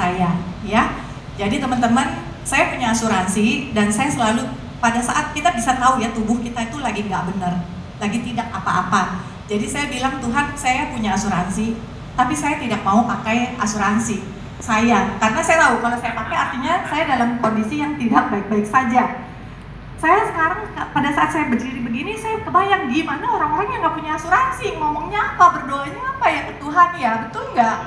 saya, ya. Jadi teman-teman, saya punya asuransi dan saya selalu pada saat kita bisa tahu ya tubuh kita itu lagi nggak benar, lagi tidak apa-apa. Jadi saya bilang, Tuhan, saya punya asuransi, tapi saya tidak mau pakai asuransi saya, karena saya tahu kalau saya pakai artinya saya dalam kondisi yang tidak baik-baik saja. Saya sekarang pada saat saya berdiri begini, saya kebayang gimana orang-orang yang nggak punya asuransi, ngomongnya apa, berdoanya apa ya ke Tuhan ya, betul nggak?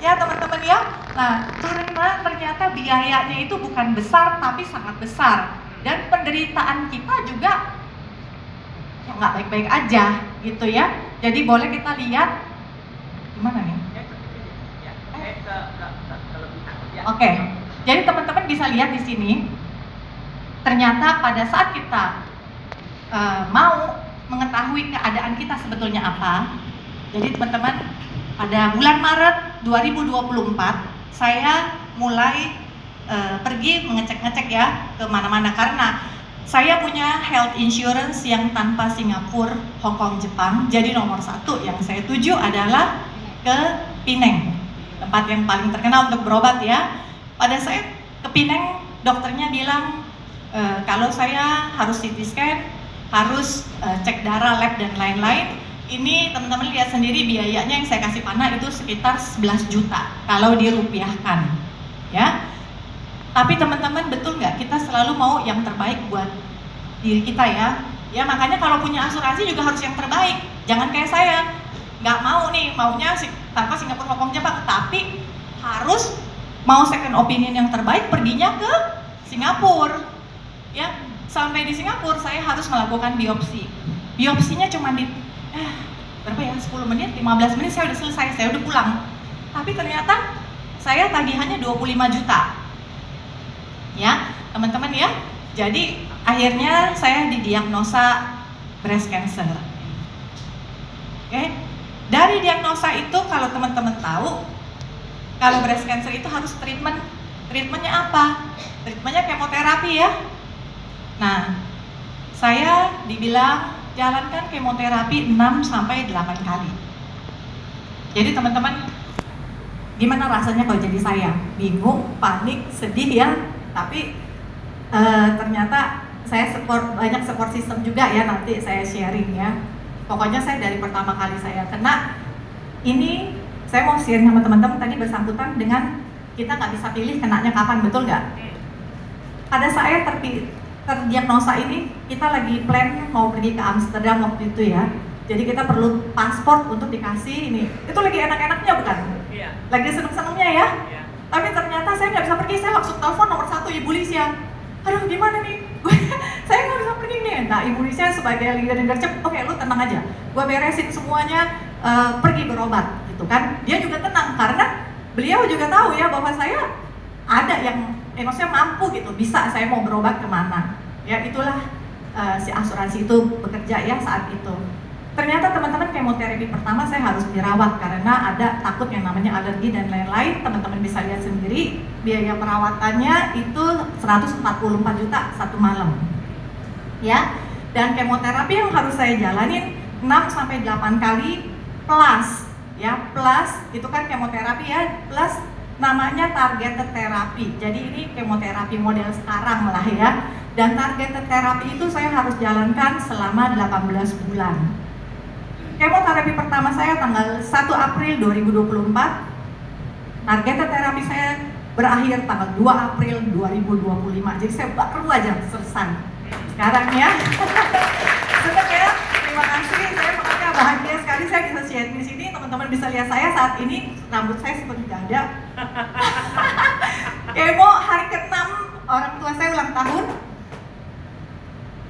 Ya teman-teman ya. Nah, karena ternyata biayanya itu bukan besar tapi sangat besar, dan penderitaan kita juga ya nggak baik-baik aja gitu ya. Jadi boleh kita lihat gimana nih? Oke, jadi teman-teman bisa lihat di sini. Ternyata pada saat kita mau mengetahui keadaan kita sebetulnya apa, jadi teman-teman, pada bulan Maret 2024 saya mulai pergi mengecek-ngecek ya ke mana-mana, karena saya punya health insurance yang tanpa Singapura, Hong Kong, Jepang. Jadi nomor satu yang saya tuju adalah ke Penang, tempat yang paling terkenal untuk berobat ya. Pada saat ke Penang, dokternya bilang kalau saya harus CT scan, harus cek darah, lab dan lain-lain. Ini teman-teman lihat sendiri biayanya yang saya kasih panah itu sekitar 11 juta kalau dirupiahkan ya. Tapi teman-teman, betul nggak kita selalu mau yang terbaik buat diri kita ya? Ya makanya kalau punya asuransi juga harus yang terbaik. Jangan kayak saya, nggak mau nih, maunya tanpa Singapura, Hong Kong, Jepang, tapi harus mau second opinion yang terbaik, perginya ke Singapura. Ya, sampai di Singapura saya harus melakukan biopsi. Biopsinya cuma di berapa ya, 10 menit, 15 menit saya udah selesai, saya udah pulang. Tapi ternyata saya tagihannya 25 juta. Ya, teman-teman ya. Jadi akhirnya saya didiagnosa breast cancer. Oke. Dari diagnosa itu, kalau teman-teman tahu, kalau breast cancer itu harus treatment. Treatmentnya apa? Treatmentnya kemoterapi ya. Nah, saya dibilang jalankan kemoterapi 6-8 kali. Jadi teman-teman, gimana rasanya kalau jadi saya? Bingung, panik, sedih ya. Tapi ternyata saya banyak support system juga ya, nanti saya sharing ya. Pokoknya saya dari pertama kali saya kena, ini saya mau sharing sama teman-teman tadi bersangkutan dengan kita nggak bisa pilih kenanya kapan, betul nggak? Pada saya terdiagnosa ini, kita lagi plan mau pergi ke Amsterdam waktu itu ya. Jadi kita perlu paspor untuk dikasih ini. Itu lagi enak-enaknya bukan? Iya. Lagi seneng-senengnya ya? Iya. Tapi ternyata saya nggak bisa pergi, saya langsung telepon nomor 1 Ibu Lisya. Aduh gimana nih? Saya nggak bisa pergi nih. Nah Ibu Lisya sebagai leader cep, oke lu tenang aja. Gue beresin semuanya, pergi berobat gitu kan. Dia juga tenang karena beliau juga tahu ya bahwa saya ada yang maksudnya mampu gitu, bisa saya mau berobat kemana. Ya itulah si asuransi itu bekerja ya saat itu. Ternyata teman-teman, kemoterapi pertama saya harus dirawat karena ada takut yang namanya alergi dan lain-lain. Teman-tean bisa lihat sendiri, biaya perawatannya itu 144 juta satu malam. Ya, dan kemoterapi yang harus saya jalanin 6-8 kali plus ya, plus itu kan kemoterapi ya, plus namanya targeted therapy. Jadi ini kemoterapi model sekarang lah ya. Dan targeted therapy itu saya harus jalankan selama 18 bulan. Kemoterapi pertama saya tanggal 1 April 2024. Targeted terapi saya berakhir tanggal 2 April 2025. Jadi saya baru aja selesai sekarang ya. Senang ya, terima kasih. Saya makanya bahagia sekali saya bisa sharing di sini. Teman-teman bisa lihat saya saat ini, rambut saya seperti gak ada. Kemo hari ke-6, orang tua saya ulang tahun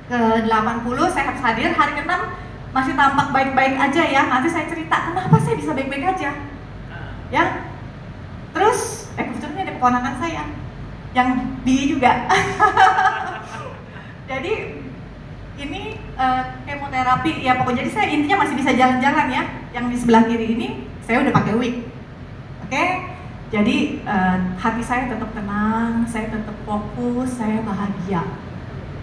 ke-80, saya harus hadir. Hari ke-6 masih tampak baik-baik aja ya. Nanti saya cerita kenapa saya bisa baik-baik aja ya. Terus kebetulan ada keponakan saya yang bi juga. Jadi ini kemoterapi ya pokoknya. Jadi saya intinya masih bisa jalan-jalan ya. Yang di sebelah kiri ini saya udah pakai wig. Oke? Jadi hati saya tetap tenang, saya tetap fokus, saya bahagia.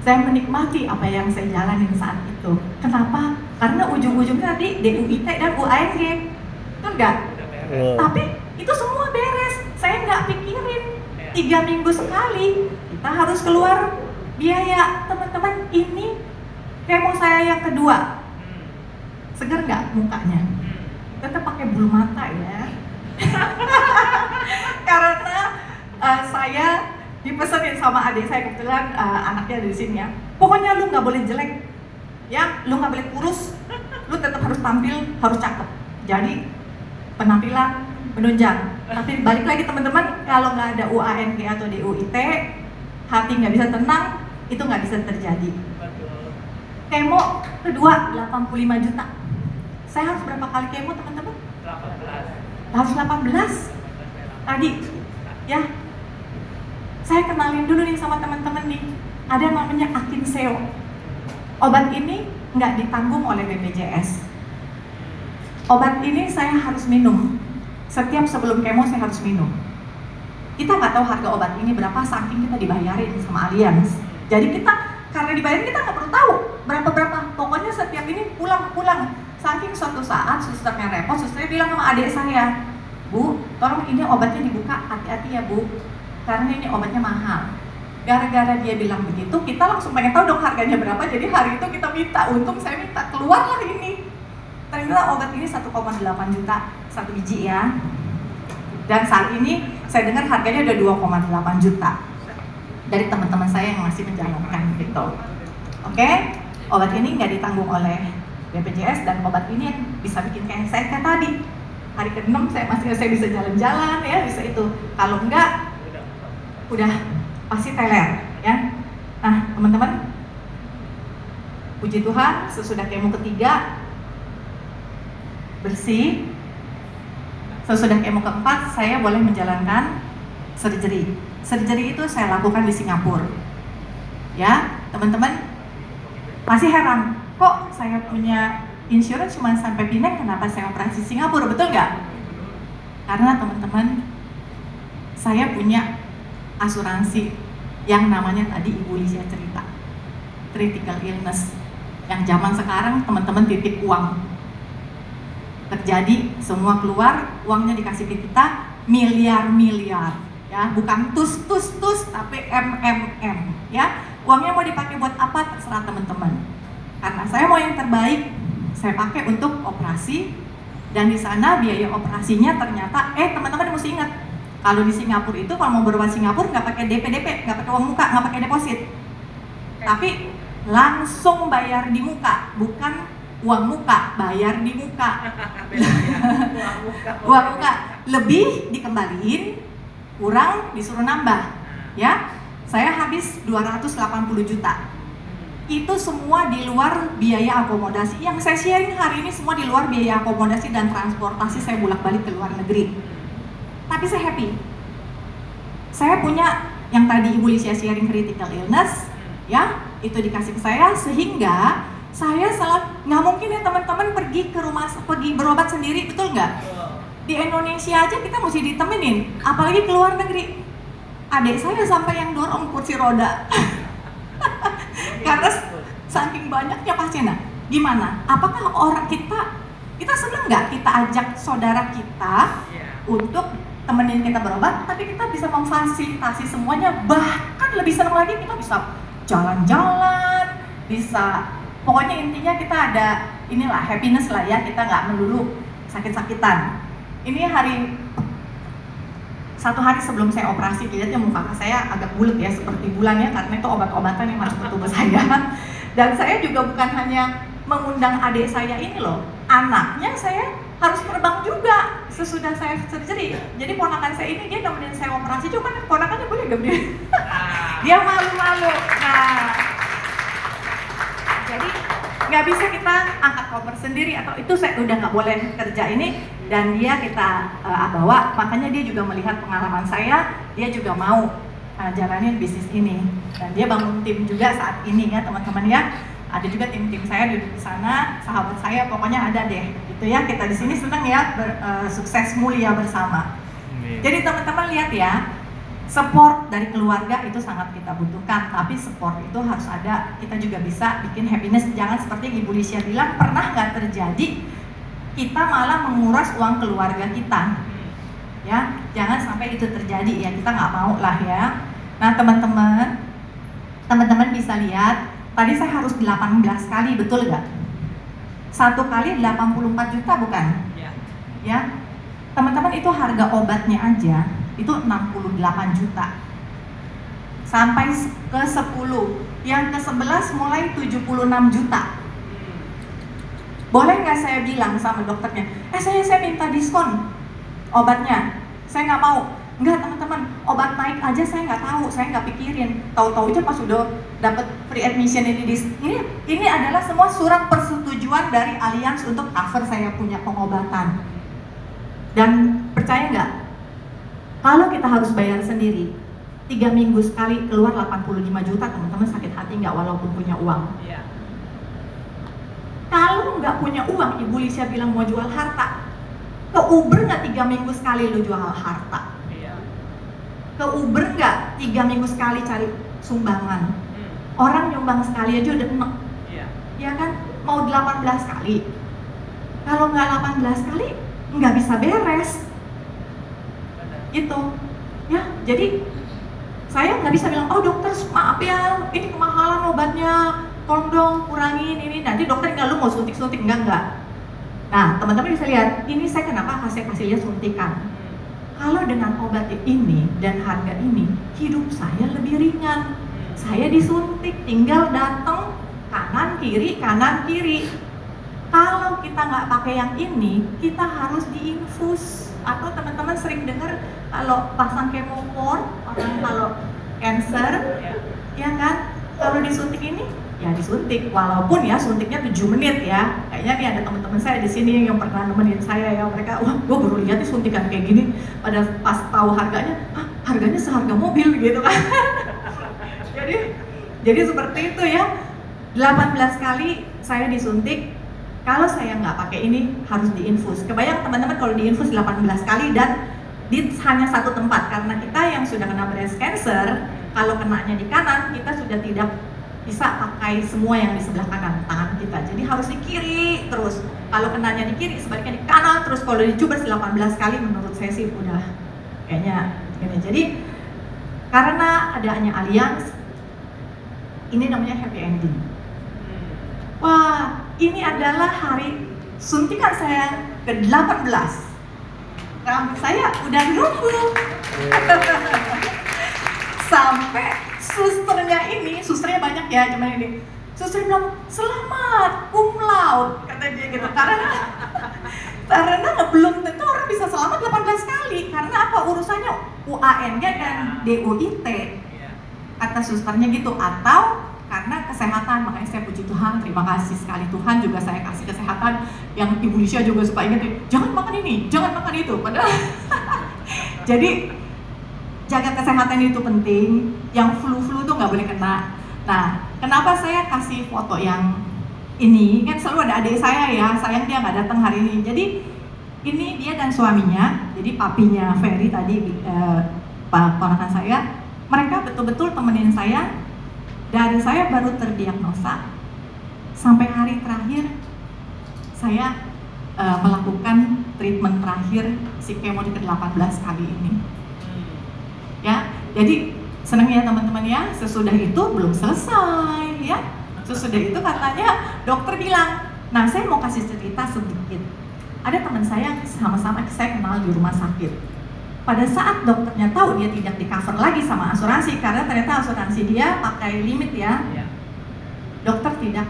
Saya menikmati apa yang saya jalanin saat itu. Kenapa? Karena ujung-ujungnya tadi DUIT dan UANG, betul nggak? Tapi itu semua beres. Saya nggak pikirin 3 minggu sekali kita harus keluar biaya. Teman-teman, ini kemo saya yang kedua. Segar nggak mukanya? Tetap pakai bulu mata ya. Karena saya dipesenin sama adik saya, kebetulan anaknya ada di sini ya. Pokoknya lu nggak boleh jelek, ya, lu nggak boleh kurus, lu tetap harus tampil, harus cakep. Jadi penampilan menunjang. Tapi balik lagi teman-teman, kalau nggak ada UANG atau DUIT, hati nggak bisa tenang, itu nggak bisa terjadi. Kemo kedua 85 juta. Saya harus berapa kali kemo teman-teman? 18. Harus 18 tadi, ya. Saya kenalin dulu nih sama teman-teman nih. Ada namanya Akinseo. Obat ini nggak ditanggung oleh BPJS. Obat ini saya harus minum. Setiap sebelum kemo saya harus minum. Kita nggak tahu harga obat ini berapa, saking kita dibayarin sama Allianz. Jadi kita, karena dibayarin kita nggak perlu tahu berapa. Pokoknya setiap ini pulang. Saking suatu saat susternya repot, susternya bilang sama adik saya, Bu, tolong ini obatnya dibuka, hati-hati ya Bu, karena ini obatnya mahal. Gara-gara dia bilang begitu, kita langsung pengen tahu dong harganya berapa. Jadi hari itu kita minta, untung saya minta, keluarlah ini. Ternyata obat ini 1,8 juta satu biji ya. Dan saat ini saya dengar harganya udah 2,8 juta dari teman-teman saya yang masih menjalankan gitu. Oke, obat ini nggak ditanggung oleh BPJS, dan obat ini yang bisa bikin kayak saya kayak tadi. Hari ke-6 saya bisa jalan-jalan ya, bisa itu. Kalau enggak, udah pasti teler ya. Nah teman-teman, puji Tuhan sesudah kemo ketiga bersih, sesudah kemo keempat saya boleh menjalankan surgery. Surgery itu saya lakukan di Singapura. Ya, teman-teman masih heran, kok saya punya insurance cuma sampai Penang, kenapa saya operasi Singapura, betul nggak? Karena teman-teman, saya punya asuransi yang namanya tadi Ibu Lisia cerita, critical illness, yang zaman sekarang teman-teman titip uang. Terjadi, semua keluar, uangnya dikasih ke kita miliar-miliar, ya, bukan tus, tapi ya. Uangnya mau dipakai buat apa terserah teman-teman. Karena saya mau yang terbaik, saya pakai untuk operasi, dan di sana biaya operasinya ternyata, teman-teman mesti ingat, kalau di Singapura itu kalau mau berobat Singapura nggak pakai DP, nggak pakai uang muka, nggak pakai deposit, tapi langsung bayar di muka, bukan uang muka, bayar di muka. Uang muka lebih dikembaliin, kurang disuruh nambah, ya. Saya habis 280 juta. Itu semua di luar biaya akomodasi. Yang saya sharing hari ini semua di luar biaya akomodasi dan transportasi saya bolak-balik ke luar negeri. Tapi saya happy. Saya punya yang tadi Ibu Lisia sharing critical illness, ya, itu dikasih ke saya, sehingga saya nggak mungkin ya teman-teman pergi berobat sendiri, betul nggak? Di Indonesia aja kita mesti ditemenin, apalagi ke luar negeri. Adik saya sampai yang dorong kursi roda. Karena saking banyaknya pasien. Gimana? Apakah orang kita seneng nggak kita ajak saudara kita untuk temenin kita berobat, tapi kita bisa memfasilitasi semuanya, bahkan lebih seneng lagi kita bisa jalan-jalan, bisa, pokoknya intinya kita ada inilah happiness lah ya, kita nggak melulu sakit-sakitan. Ini satu hari sebelum saya operasi, lihatnya muka saya agak bulat ya, seperti bulan ya, karena itu obat-obatan yang masuk ke tubuh saya. Dan saya juga bukan hanya mengundang adik saya ini loh, anaknya saya harus terbang juga sesudah saya surgery. Jadi ponakan saya ini, dia nemenin saya operasi juga, kan ponakannya boleh gak dia? Dia malu-malu. Nah, jadi nggak bisa kita angkat koper sendiri, atau itu saya udah nggak boleh kerja ini, dan dia kita bawa. Makanya dia juga melihat pengalaman saya, dia juga mau jalanin bisnis ini, dan dia bangun tim juga saat ini ya teman-teman ya. Ada juga tim-tim saya di sana, sahabat saya, pokoknya ada deh gitu ya. Kita di sini senang ya, sukses mulia bersama. Jadi teman-teman lihat ya, support dari keluarga itu sangat kita butuhkan, tapi support itu harus ada. Kita juga bisa bikin happiness. Jangan seperti Ibu Lisia bilang, pernah nggak terjadi kita malah menguras uang keluarga kita, ya. Jangan sampai itu terjadi ya, kita nggak mau lah ya. Nah teman-teman bisa lihat, tadi saya harus 18 kali, betul nggak? Satu kali 84 juta bukan? Ya, teman-teman itu harga obatnya aja itu 68 juta. Sampai ke 10, yang ke 11 mulai 76 juta. Boleh nggak saya bilang sama dokternya, saya minta diskon obatnya, saya nggak mau. Enggak teman-teman, obat naik aja saya nggak tahu, saya nggak pikirin. Tahu-tahu aja pas sudah dapat free admission ini adalah semua surat persetujuan dari Allianz untuk cover saya punya pengobatan. Dan percaya nggak, kalau kita harus bayar sendiri 3 minggu sekali keluar 85 juta, teman-teman sakit hati nggak walaupun punya uang? Iya. Kalau nggak punya uang, Ibu Lisha bilang mau jual harta. Ke Uber nggak 3 minggu sekali lo jual harta? Iya. Ke Uber nggak 3 minggu sekali cari sumbangan? Orang nyumbang sekali aja udah enek. Iya. Ya kan? Mau 18 kali. Kalau nggak 18 kali, nggak bisa beres. Benar. Gitu. Ya, jadi saya nggak bisa bilang, oh dokter maaf ya, ini kemahalan obatnya, tolong dong kurangin ini. Nanti dokter nggak, lu mau suntik-suntik, enggak. Nah, teman-teman bisa lihat, ini saya kenapa kasih lihat suntikan. Kalau dengan obat ini dan harga ini, hidup saya lebih ringan. Saya disuntik, tinggal datang kanan kiri. Kalau kita nggak pakai yang ini, kita harus diinfus. Atau teman-teman sering dengar kalau pasang kemopor, orang kalau cancer, ya kan, kalau disuntik ini, ya disuntik. Walaupun ya suntiknya 7 menit ya. Kayaknya nih ada teman-teman saya di sini yang pernah nemenin saya ya, mereka, wah, gue baru lihat nih suntikan kayak gini. Pada pas tahu harganya, harganya seharga mobil gitu kan. Jadi seperti itu ya. 18 kali saya disuntik. Kalau saya nggak pakai ini, harus diinfus. Kebayang teman-teman kalau diinfus 18 kali dan di hanya satu tempat. Karena kita yang sudah kena breast cancer, kalau kenanya di kanan, kita sudah tidak bisa pakai semua yang di sebelah kanan tangan kita. Jadi harus di kiri terus. Kalau kenanya di kiri, sebaliknya di kanan terus. Kalau dicubes 18 kali, menurut saya sih udah kayaknya gini. Jadi karena adanya Allianz, ini namanya happy ending. Wah, ini adalah hari suntikan saya ke-18. Rambut saya udah nunggu. Sampai susternya banyak ya, cuman ini. Suster bilang, selamat, cum laude, kata dia gitu. Karena belum tentu orang bisa selamat 18 kali. Karena apa? Urusannya UAN-nya dan DUIT. Kata susternya gitu. Atau karena kesehatan, makanya saya puji Tuhan, terima kasih sekali Tuhan juga saya kasih kesehatan yang Ibu Lisha juga suka ingetin, jangan makan ini, jangan makan itu. Padahal jadi jaga kesehatan itu penting, yang flu-flu tuh nggak boleh kena. Nah, kenapa saya kasih foto yang ini? Kan selalu ada adik saya ya, sayang dia nggak datang hari ini. Jadi ini dia dan suaminya, jadi papinya Ferry tadi, ponakan saya, mereka betul-betul temenin saya. Dari saya baru terdiagnosa sampai hari terakhir saya melakukan treatment terakhir si kemo di ke-18 kali ini. Ya, jadi senang ya teman-teman ya. Sesudah itu belum selesai ya. Sesudah itu katanya dokter bilang, nah saya mau kasih cerita sedikit. Ada teman saya sama-sama saya kenal di rumah sakit. Pada saat dokternya tahu dia tidak di cover lagi sama asuransi karena ternyata asuransi dia pakai limit ya. Dokter tidak.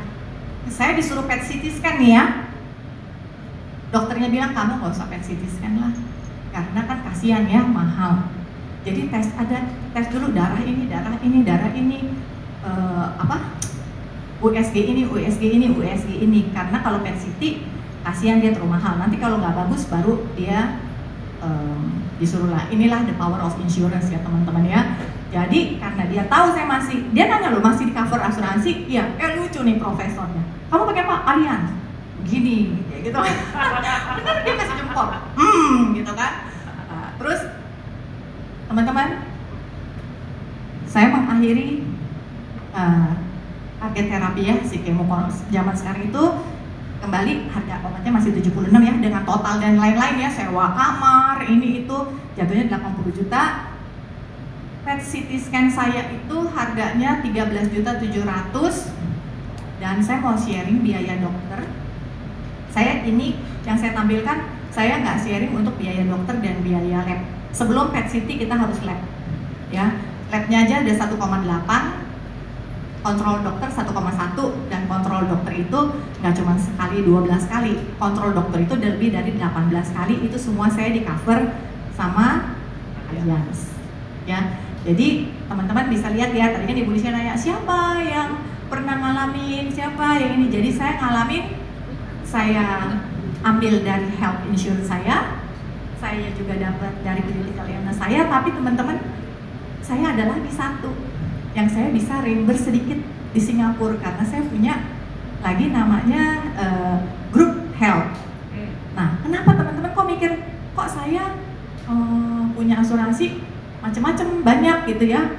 Saya disuruh PET CT scan nih ya. Dokternya bilang kamu nggak usah PET CT scan lah, karena kan kasihan ya, mahal. Jadi tes dulu darah ini, USG ini, karena kalau PET CT kasihan dia terlalu mahal. Nanti kalau nggak bagus baru dia disuruh lah. Inilah the power of insurance ya teman-teman ya. Jadi karena dia tahu saya dia nanya loh masih di cover asuransi? Iya. Lucu nih profesornya. Kamu pakai apa? Allianz. Gini, gitu. Benar dia kasih jempol. Gitu kan. Terus teman-teman, saya mengakhiri target terapi ya si kemo zaman sekarang itu kembali harga obatnya masih 76 ya, dengan total dan lain-lain ya, sewa kamar, ini itu jatuhnya 80 juta. PET CT scan saya itu harganya 13.700.000 dan saya mau sharing biaya dokter. Saya ini yang saya tampilkan, saya nggak sharing untuk biaya dokter dan biaya lab. Sebelum PET CT kita harus lab, ya. Labnya aja ada 1,8, kontrol dokter 1,1, dan kontrol dokter itu nggak cuma sekali, 12 kali. Kontrol dokter itu lebih dari 18 kali. Itu semua saya di cover sama Allianz, ya. Jadi teman-teman bisa lihat ya, tadi kan Ibu Lisha nanya siapa yang pernah ngalamin, siapa yang ini. Jadi saya ngalamin, saya ambil dari health insurance saya juga dapat dari critical illness saya, tapi teman-teman, saya ada lagi satu yang saya bisa reimburse sedikit di Singapura karena saya punya lagi namanya group health. Nah, kenapa teman-teman kok mikir kok saya punya asuransi macam-macam banyak gitu ya?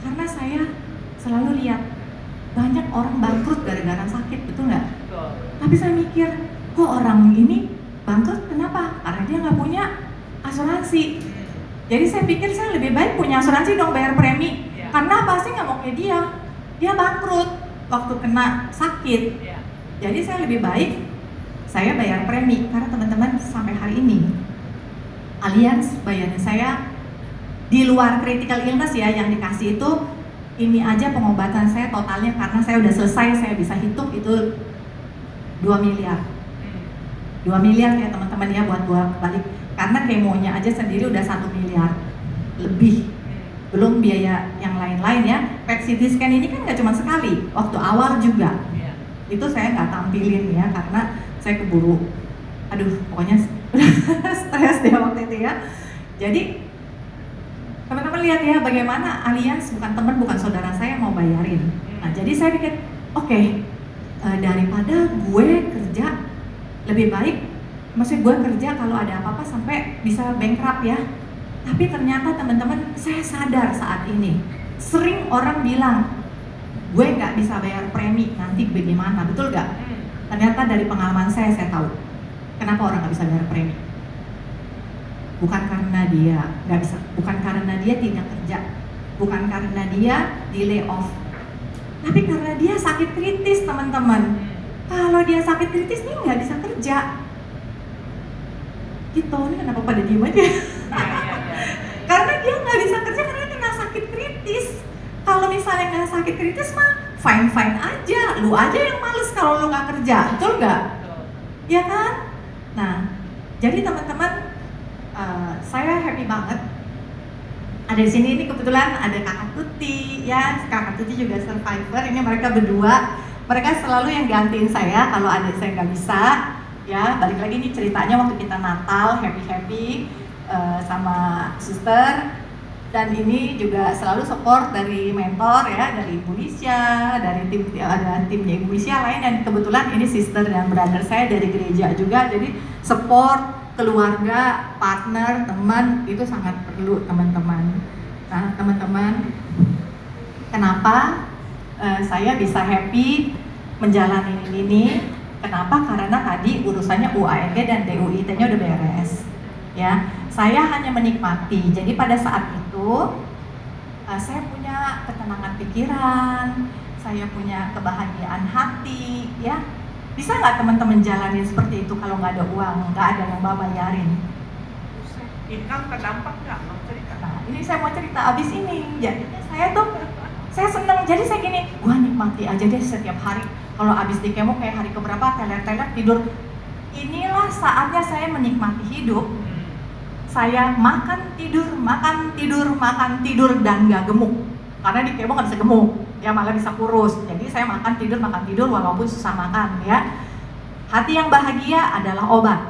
Karena saya selalu lihat banyak orang bangkrut gara-gara sakit, betul nggak? Tapi saya mikir, kok orang ini bangkrut kenapa? Karena dia nggak punya asuransi. Jadi saya pikir saya lebih baik punya asuransi dong, bayar premi. Karena pasti nggak mau kayak dia bangkrut waktu kena sakit. Jadi saya lebih baik saya bayar premi. Karena teman-teman sampai hari ini Allianz bayarin saya di luar critical illness ya, yang dikasih itu ini aja pengobatan saya totalnya, karena saya udah selesai, saya bisa hitung itu 2 miliar. 2 miliar ya teman-teman ya buat balik, karena kemonya aja sendiri udah 1 miliar lebih, belum biaya yang lain-lain ya. PET CT scan ini kan nggak cuma sekali, waktu awal juga itu saya nggak tampilin ya karena saya keburu, pokoknya stres deh waktu itu ya. Jadi teman-teman lihat ya bagaimana Allianz bukan teman, bukan saudara saya mau bayarin. Nah jadi saya pikir oke, daripada gue kerja lebih baik, maksudnya gue kerja kalau ada apa-apa sampai bisa bankrupt ya. Tapi ternyata teman-teman, saya sadar saat ini sering orang bilang gue nggak bisa bayar premi, nanti bagaimana, betul nggak? Ternyata dari pengalaman saya tahu kenapa orang nggak bisa bayar premi. Bukan karena dia nggak bisa, bukan karena dia tidak kerja, bukan karena dia di lay off, tapi karena dia sakit kritis teman-teman. Kalau dia sakit kritis nih nggak bisa kerja. Gitu, ini kenapa pada diem aja? Karena dia nggak bisa kerja karena kena sakit kritis. Kalau misalnya nggak sakit kritis mah fine aja, lu aja yang males kalau lu nggak kerja, betul nggak? Ya kan? Nah, jadi teman-teman, saya happy banget ada di sini. Ini kebetulan ada Kakak Tuti ya, Kakak Tuti juga survivor. Ini mereka berdua, mereka selalu yang gantiin saya kalau ada saya nggak bisa ya. Balik lagi nih ceritanya waktu kita Natal happy sama suster, dan ini juga selalu support dari mentor ya, dari Ibu Lisha, dari tim, ada timnya Ibu Lisha lain, dan kebetulan ini sister dan brother saya dari gereja juga. Jadi support keluarga, partner, teman itu sangat perlu teman-teman. Nah teman-teman, kenapa saya bisa happy menjalani ini? Kenapa? Karena tadi urusannya UAND dan DUIT-nya udah beres. Ya, saya hanya menikmati. Jadi pada saat itu saya punya ketenangan pikiran, saya punya kebahagiaan hati, ya. Bisa nggak teman-teman jalanin seperti itu kalau nggak ada uang, nggak ada yang bayarin? Income terdampak nggak? Mau cerita? Nah, ini saya mau cerita abis ini. Jadinya saya seneng. Jadi saya gini, gua nikmati aja deh setiap hari. Kalau abis di kemo kayak hari keberapa, teler-teler tidur. Inilah saatnya saya menikmati hidup. Saya makan tidur dan nggak gemuk. Karena di kemo nggak bisa gemuk, ya malah bisa kurus. Jadi saya makan tidur walaupun susah makan ya. Hati yang bahagia adalah obat.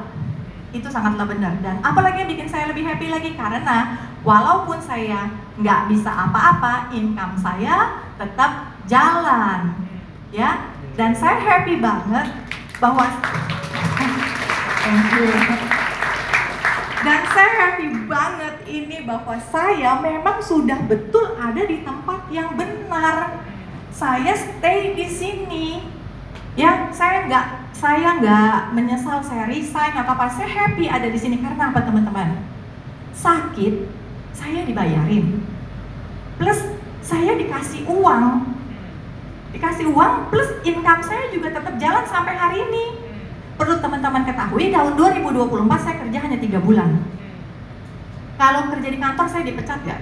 Itu sangatlah benar. Dan apalagi yang bikin saya lebih happy lagi, karena walaupun saya nggak bisa apa-apa, income saya tetap jalan, ya. Dan saya happy banget bahwa dan saya happy banget ini bahwa saya memang sudah betul ada di tempat yang benar. Saya stay di sini, ya. Saya saya nggak menyesal saya resign atau apa, saya happy ada di sini karena apa teman-teman? Sakit, saya dibayarin, plus saya dikasih uang plus income saya juga tetap jalan sampai hari ini. Perlu teman-teman ketahui, tahun 2024 saya kerja hanya 3 bulan. Kalau kerja di kantor saya dipecat nggak?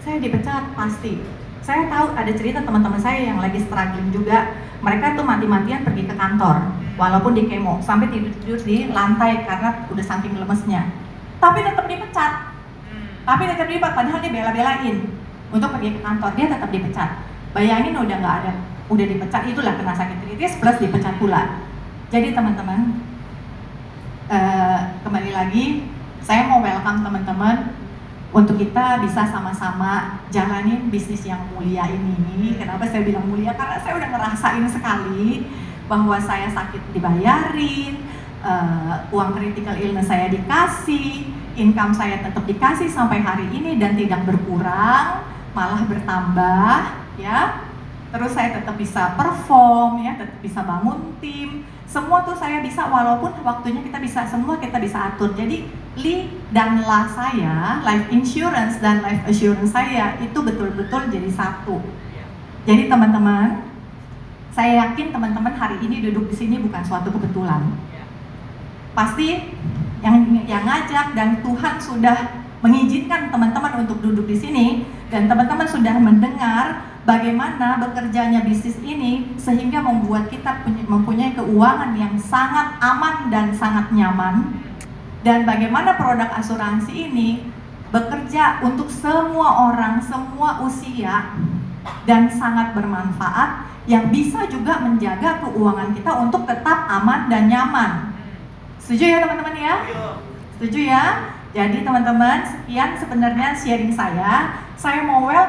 Saya dipecat pasti. Saya tahu ada cerita teman-teman saya yang lagi struggling juga. Mereka tuh mati-matian pergi ke kantor, walaupun di kemo, sampai tidur di lantai karena udah saking lemesnya. Tapi tetap dipecat. Padahal dia bela-belain untuk pergi ke kantor, dia tetap dipecat. Bayangin udah nggak ada, udah dipecat, itulah kena sakit kritis plus dipecat pula. Jadi teman-teman, kembali lagi, saya mau welcome teman-teman untuk kita bisa sama-sama jalanin bisnis yang mulia ini. Kenapa saya bilang mulia? Karena saya udah ngerasain sekali bahwa saya sakit dibayarin, uang critical illness saya dikasih, income saya tetap dikasih sampai hari ini dan tidak berkurang, malah bertambah, ya. Terus saya tetap bisa perform, ya, tetap bisa bangun tim. Semua tuh saya bisa, walaupun waktunya kita bisa atur. Jadi li dan la saya, life insurance dan life assurance saya itu betul-betul jadi satu. Jadi teman-teman, saya yakin teman-teman hari ini duduk di sini bukan suatu kebetulan. Pasti yang ngajak dan Tuhan sudah mengizinkan teman-teman untuk duduk di sini dan teman-teman sudah mendengar bagaimana bekerjanya bisnis ini sehingga membuat kita mempunyai keuangan yang sangat aman dan sangat nyaman, dan bagaimana produk asuransi ini bekerja untuk semua orang, semua usia, dan sangat bermanfaat yang bisa juga menjaga keuangan kita untuk tetap aman dan nyaman. Setuju ya teman-teman ya? Setuju ya? Jadi teman-teman, sekian sebenarnya sharing saya. Saya mau welcome